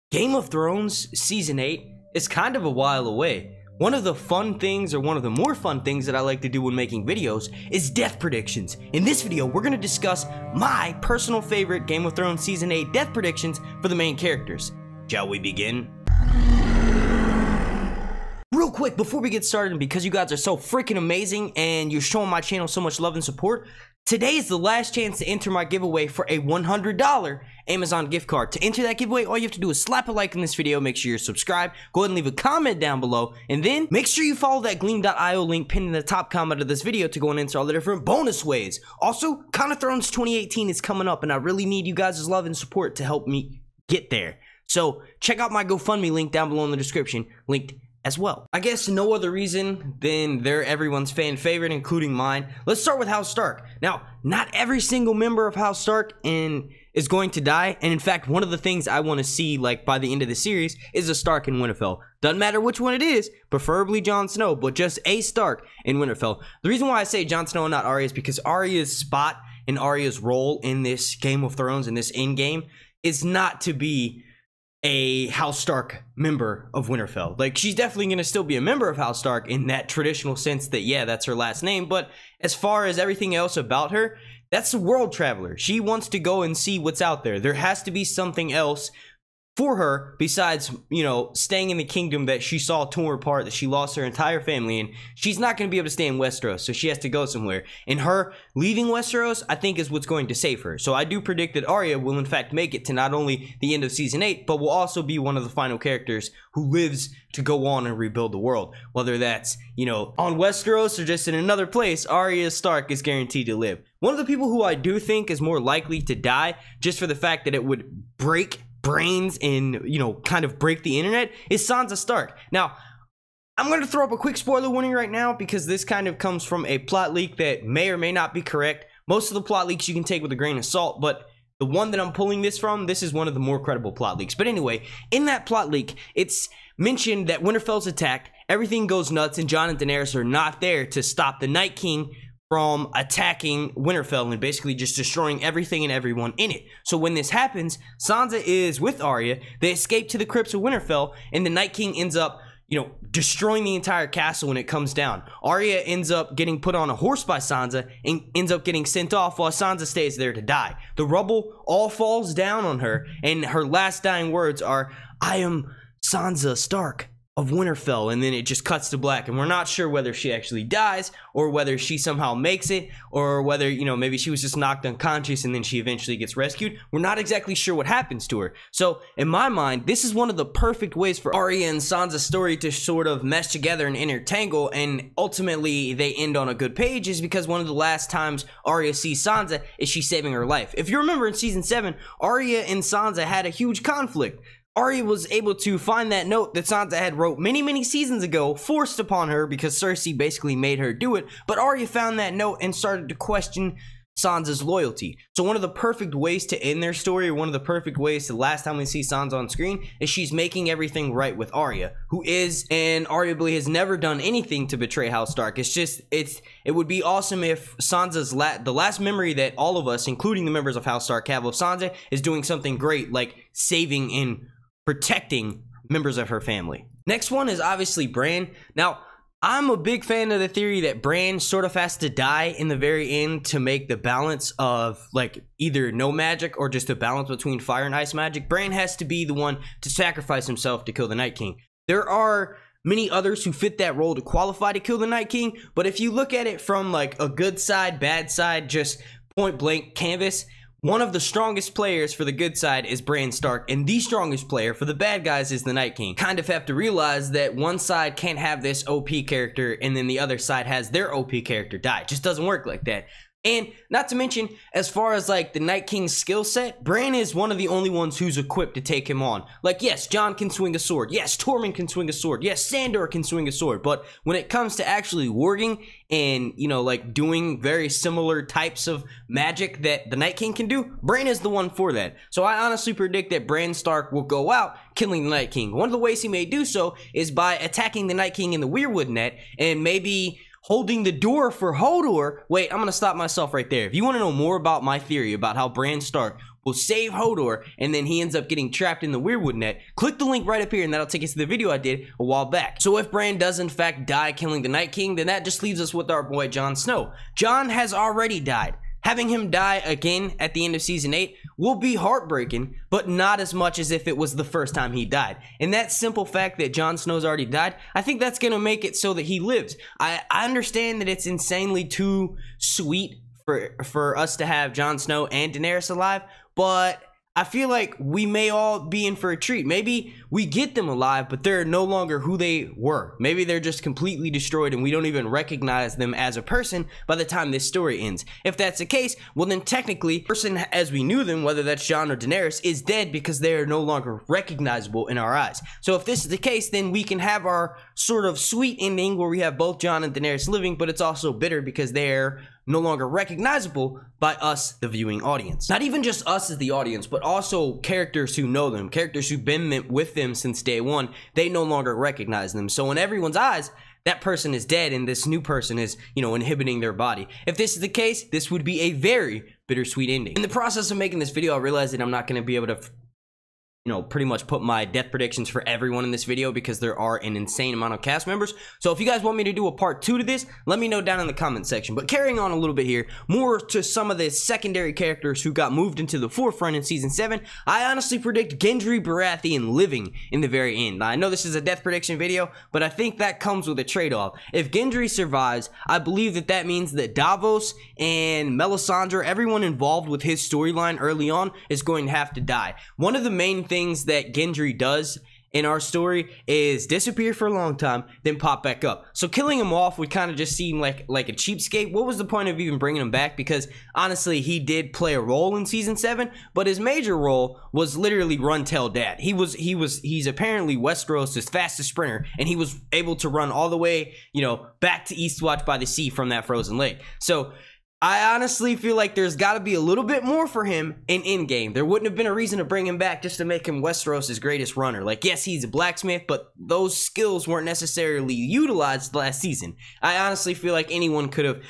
Game of Thrones Season 8 is kind of a while away. One of the fun things, or one of the more fun things that I like to do when making videos is death predictions. In this video, we're going to discuss my personal favorite Game of Thrones Season 8 death predictions for the main characters. Shall we begin? Real quick, before we get started, and because you guys are so freaking amazing and you're showing my channel so much love and support, today is the last chance to enter my giveaway for a $100 Amazon gift card. To enter that giveaway, all you have to do is slap a like in this video, make sure you're subscribed, go ahead and leave a comment down below, and then make sure you follow that gleam.io link pinned in the top comment of this video to go and enter all the different bonus ways. Also, Game of Thrones 2018 is coming up, and I really need you guys' love and support to help me get there. So, check out my GoFundMe link down below in the description, linked as well. I guess no other reason than they're everyone's fan favorite, including mine. Let's start with House Stark. Now, not every single member of House Stark is going to die, and in fact, one of the things I want to see, like, by the end of the series is a Stark in Winterfell. Doesn't matter which one it is, preferably Jon Snow, but just a Stark in Winterfell. The reason why I say Jon Snow and not Arya is because Arya's spot and Arya's role in this Game of Thrones, in this endgame, is not to be a House Stark member of Winterfell. Like, she's definitely going to still be a member of House Stark in that traditional sense that, yeah, that's her last name, but as far as everything else about her, that's a world traveler. She wants to go and see what's out there. There has to be something else for her besides, you know, staying in the kingdom that she saw torn apart, that she lost her entire family in. She's not going to be able to stay in Westeros, so she has to go somewhere. And her leaving Westeros, I think, is what's going to save her. So I do predict that Arya will, in fact, make it to not only the end of Season 8, but will also be one of the final characters who lives to go on and rebuild the world. Whether that's, you know, on Westeros or just in another place, Arya Stark is guaranteed to live. One of the people who I do think is more likely to die, just for the fact that it would break brains and, you know, kind of break the internet, is Sansa Stark. Now, I'm going to throw up a quick spoiler warning right now because this kind of comes from a plot leak that may or may not be correct. Most of the plot leaks you can take with a grain of salt, but the one that I'm pulling this from, this is one of the more credible plot leaks. But anyway, in that plot leak, it's mentioned that Winterfell's attacked, everything goes nuts, and Jon and Daenerys are not there to stop the Night King from attacking Winterfell and basically just destroying everything and everyone in it. So when this happens, Sansa is with Arya, they escape to the crypts of Winterfell, and the Night King ends up, you know, destroying the entire castle when it comes down. Arya ends up getting put on a horse by Sansa and ends up getting sent off while Sansa stays there to die. The rubble all falls down on her, and her last dying words are, "I am Sansa Stark of Winterfell," and then it just cuts to black, and we're not sure whether she actually dies or whether she somehow makes it, or whether, you know, maybe she was just knocked unconscious and then she eventually gets rescued. We're not exactly sure what happens to her. So in my mind, this is one of the perfect ways for Arya and Sansa's story to sort of mesh together and intertangle, and ultimately they end on a good page, is because one of the last times Arya sees Sansa is she saving her life. If you remember in Season 7, Arya and Sansa had a huge conflict. Arya was able to find that note that Sansa had wrote many seasons ago, forced upon her because Cersei basically made her do it, but Arya found that note and started to question Sansa's loyalty. So one of the perfect ways to end their story, or one of the perfect ways to the last time we see Sansa on screen, is she's making everything right with Arya, who is, and arguably has never done anything to betray House Stark. It's just, it would be awesome if Sansa's the last memory that all of us, including the members of House Stark, have of Sansa is doing something great, like saving and protecting members of her family. Next one is obviously Bran. Now, I'm a big fan of the theory that Bran sort of has to die in the very end to make the balance of, like, either no magic or just a balance between fire and ice magic. Bran has to be the one to sacrifice himself to kill the Night King. There are many others who fit that role to qualify to kill the Night King, but if you look at it from, like, a good side, bad side, just point blank canvas, one of the strongest players for the good side is Bran Stark, and the strongest player for the bad guys is the Night King. Kind of have to realize that one side can't have this OP character and then the other side has their OP character die. It just doesn't work like that. And not to mention, as far as, like, the Night King's skill set, Bran is one of the only ones who's equipped to take him on. Like, yes, Jon can swing a sword. Yes, Tormund can swing a sword. Yes, Sandor can swing a sword. But when it comes to actually warging and, you know, like, doing very similar types of magic that the Night King can do, Bran is the one for that. So I honestly predict that Bran Stark will go out killing the Night King. One of the ways he may do so is by attacking the Night King in the Weirwood net, and maybe holding the door for Hodor. Wait, I'm gonna stop myself right there. If you want to know more about my theory about how Bran Stark will save Hodor, and then he ends up getting trapped in the Weirwood net. Click the link right up here and that'll take us to the video I did a while back. So if Bran does in fact die killing the Night King, then that just leaves us with our boy Jon Snow. Jon has already died. Having him die again at the end of season 8 will be heartbreaking, but not as much as if it was the first time he died. And that simple fact that Jon Snow's already died, I think that's going to make it so that he lives. I understand that it's insanely too sweet for us to have Jon Snow and Daenerys alive, but I feel like we may all be in for a treat. Maybe we get them alive, but they're no longer who they were. Maybe they're just completely destroyed and we don't even recognize them as a person by the time this story ends. If that's the case, well then technically, the person as we knew them, whether that's Jon or Daenerys, is dead because they are no longer recognizable in our eyes. So if this is the case, then we can have our sort of sweet ending where we have both Jon and Daenerys living, but it's also bitter because they're no longer recognizable by us, the viewing audience. Not even just us as the audience, but also characters who know them, characters who've been with them since day one. They no longer recognize them. So in everyone's eyes, that person is dead and this new person is, you know, inhibiting their body. If this is the case, this would be a very bittersweet ending. In the process of making this video, I realized that I'm not going to be able to pretty much put my death predictions for everyone in this video because there are an insane amount of cast members. So if you guys want me to do a part 2 to this, let me know down in the comment section. But carrying on a little bit here, more to some of the secondary characters who got moved into the forefront in season 7, I honestly predict Gendry Baratheon living in the very end. Now, I know this is a death prediction video, but I think that comes with a trade-off. If Gendry survives, I believe that that means that Davos and Melisandre, everyone involved with his storyline early on, is going to have to die. One of the main things that Gendry does in our story is disappear for a long time, then pop back up. So killing him off would kind of just seem like a cheapskate. What was the point of even bringing him back? Because honestly, he did play a role in season 7, but his major role was literally run tell dad. He's apparently Westeros' fastest sprinter, and he was able to run all the way, you know, back to Eastwatch by the Sea from that frozen lake. So I honestly feel like there's got to be a little bit more for him in Endgame. There wouldn't have been a reason to bring him back just to make him Westeros' greatest runner. Like, yes, he's a blacksmith, but those skills weren't necessarily utilized last season. I honestly feel like anyone could have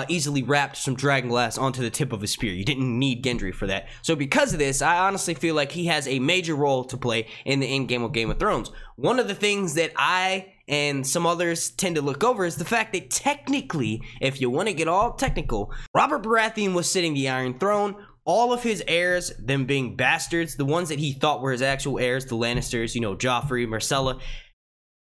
easily wrapped some dragonglass onto the tip of a spear. You didn't need Gendry for that. So because of this, I honestly feel like he has a major role to play in the endgame of Game of Thrones. One of the things that I and some others tend to look over is the fact that technically, if you want to get all technical, Robert Baratheon was sitting the Iron Throne. All of his heirs, them being bastards, the ones that he thought were his actual heirs, the Lannisters, you know, Joffrey, Myrcella,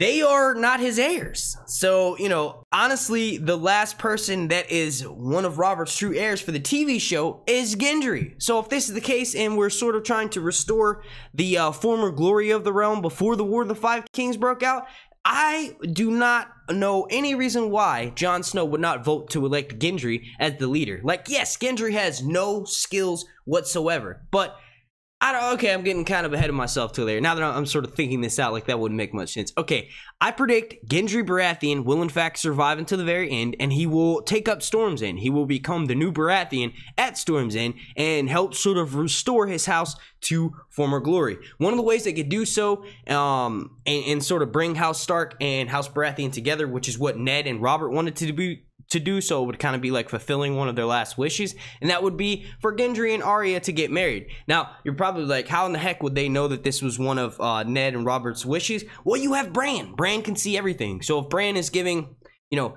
they are not his heirs. So, you know, honestly, the last person that is one of Robert's true heirs for the TV show is Gendry. So if this is the case and we're sort of trying to restore the former glory of the realm before the War of the Five Kings broke out, I do not know any reason why Jon Snow would not vote to elect Gendry as the leader. Like, yes, Gendry has no skills whatsoever, but okay, I'm getting kind of ahead of myself to there. Now that I'm sort of thinking this out, like that wouldn't make much sense. Okay, I predict Gendry Baratheon will in fact survive until the very end, and he will take up Storm's End. He will become the new Baratheon at Storm's End and help sort of restore his house to former glory. One of the ways they could do so and sort of bring House Stark and House Baratheon together, which is what Ned and Robert wanted to do, so it would kind of be like fulfilling one of their last wishes, and that would be for Gendry and Arya to get married. Now, you're probably like, how in the heck would they know that this was one of Ned and Robert's wishes? Well, you have Bran. Bran can see everything. So if Bran is giving, you know,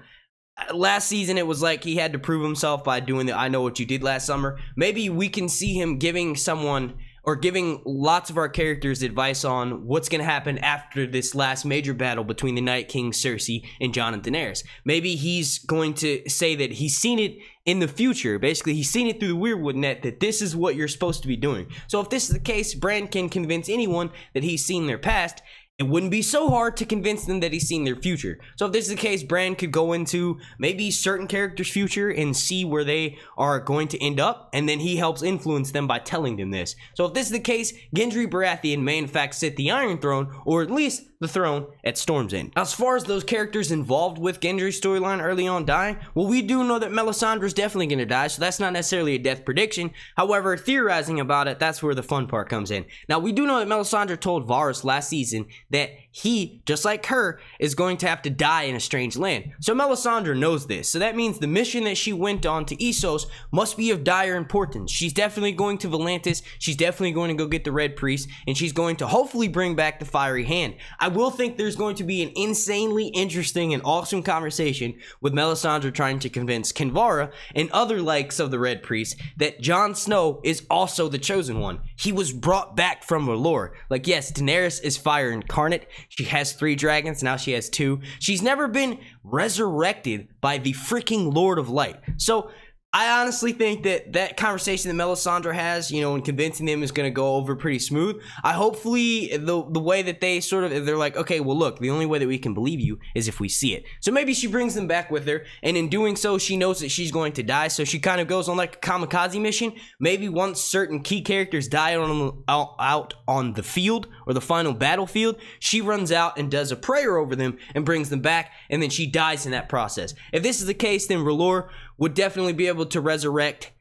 last season it was like he had to prove himself by doing the I know what you did last summer. Maybe we can see him giving someone or giving lots of our characters advice on what's going to happen after this last major battle between the Night King, Cersei, and Jon and Daenerys. Maybe he's going to say that he's seen it in the future. Basically, he's seen it through the Weirwood net that this is what you're supposed to be doing. So if this is the case, Bran can convince anyone that he's seen their past. It wouldn't be so hard to convince them that he's seen their future. So if this is the case, Bran could go into maybe certain characters' future and see where they are going to end up, and then he helps influence them by telling them this. So if this is the case, Gendry Baratheon may in fact sit the Iron Throne, or at least the throne at Storm's End. Now, as far as those characters involved with Gendry's storyline early on dying, well, we do know that Melisandre is definitely going to die, so that's not necessarily a death prediction. However, theorizing about it, that's where the fun part comes in. Now, we do know that Melisandre told Varys last season that he, just like her, is going to have to die in a strange land. So Melisandre knows this. So that means the mission that she went on to Essos must be of dire importance. She's definitely going to Volantis. She's definitely going to go get the Red Priest, and she's going to hopefully bring back the Fiery Hand. I will think there's going to be an insanely interesting and awesome conversation with Melisandre trying to convince Kinvara and other likes of the Red Priest that Jon Snow is also the chosen one. He was brought back from Valor. Like, yes, Daenerys is fire incarnate. She has 3 dragons. Now she has 2. She's never been resurrected by the freaking Lord of Light. So I honestly think that that conversation that Melisandre has, you know, and convincing them is going to go over pretty smooth. I hopefully the way that they sort of, they're like, okay, well, look, the only way that we can believe you is if we see it. So maybe she brings them back with her, and in doing so, she knows that she's going to die. So she kind of goes on like a kamikaze mission. Maybe once certain key characters die out on the field or the final battlefield, she runs out and does a prayer over them and brings them back, and then she dies in that process. If this is the case, then R'hllor would definitely be able to resurrect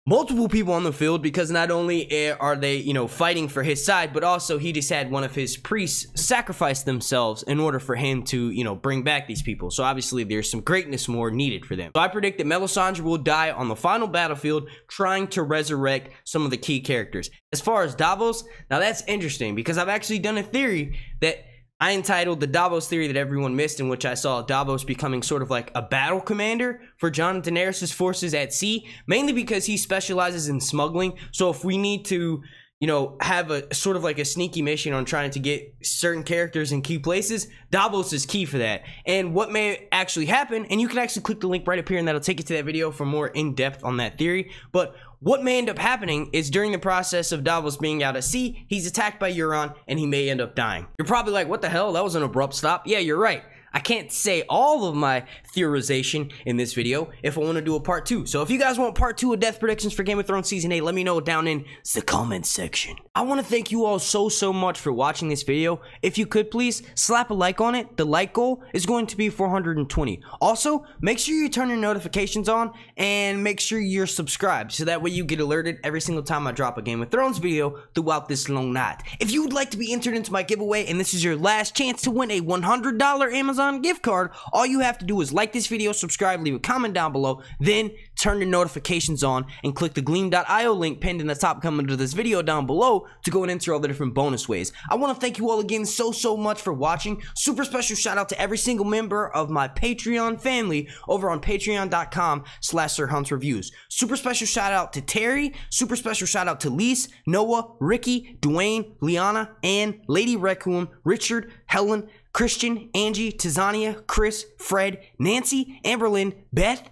multiple people on the field, because not only are they, you know, fighting for his side, but also he just had one of his priests sacrifice themselves in order for him to, you know, bring back these people. So obviously there's some greatness more needed for them. So I predict that Melisandre will die on the final battlefield trying to resurrect some of the key characters. As far as Davos, now that's interesting, because I've actually done a theory that I entitled the Davos theory that everyone missed, in which I saw Davos becoming sort of like a battle commander for Jon and Daenerys' forces at sea, mainly because he specializes in smuggling. So if we need to, you know, have a sort of like a sneaky mission on trying to get certain characters in key places, Davos is key for that. And what may actually happen, and you can actually click the link right up here and that'll take you to that video for more in-depth on that theory, but what may end up happening is during the process of Davos being out at sea, he's attacked by Euron and he may end up dying. You're probably like, what the hell? That was an abrupt stop. Yeah, you're right. I can't say all of my theorization in this video if I want to do a part 2. So if you guys want part 2 of death predictions for Game of Thrones Season 8, let me know down in the comments section. I want to thank you all so much for watching this video. If you could please slap a like on it. The like goal is going to be 420. Also, make sure you turn your notifications on and make sure you're subscribed, so that way you get alerted every single time I drop a Game of Thrones video throughout this long night. If you would like to be entered into my giveaway and this is your last chance to win a $100 Amazon gift card, all you have to do is like this video, subscribe, leave a comment down below, then turn your notifications on and click the gleam.io link pinned in the top comment of this video down below to go and enter all the different bonus ways. I want to thank you all again so much for watching. Super special shout out to every single member of my Patreon family over on patreon.com/SirHuntsReviews. Super special shout out to Terry, super special shout out to Lise, Noah, Ricky, Dwayne, Liana, Ann, Lady Requiem, Richard, Helen, Christian, Angie, Tizania, Chris, Fred, Nancy, Amberlyn, Beth,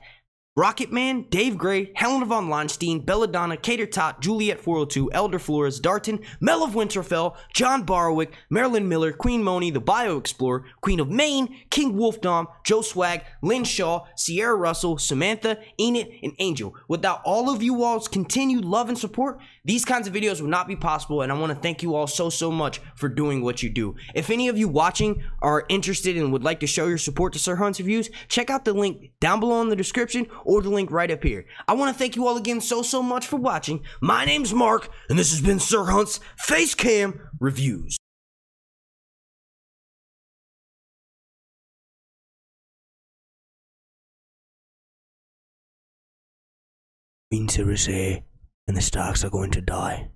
Rocketman, Dave Gray, Helena von Leinstein, Belladonna, Cater Tot, Juliet 402, Elder Flores, Darton, Mel of Winterfell, John Barwick, Marilyn Miller, Queen Moni, the Bio Explorer, Queen of Maine, King Wolfdom, Joe Swag, Lynn Shaw, Sierra Russell, Samantha, Enid, and Angel. Without all of you all's continued love and support, these kinds of videos would not be possible, and I want to thank you all so much for doing what you do. If any of you watching are interested and would like to show your support to Sir Hunt's Reviews, check out the link down below in the description or the link right up here. I want to thank you all again so much for watching. My name's Mark, and this has been Sir Hunt's Facecam Reviews. Queen Cersei and the Starks are going to die.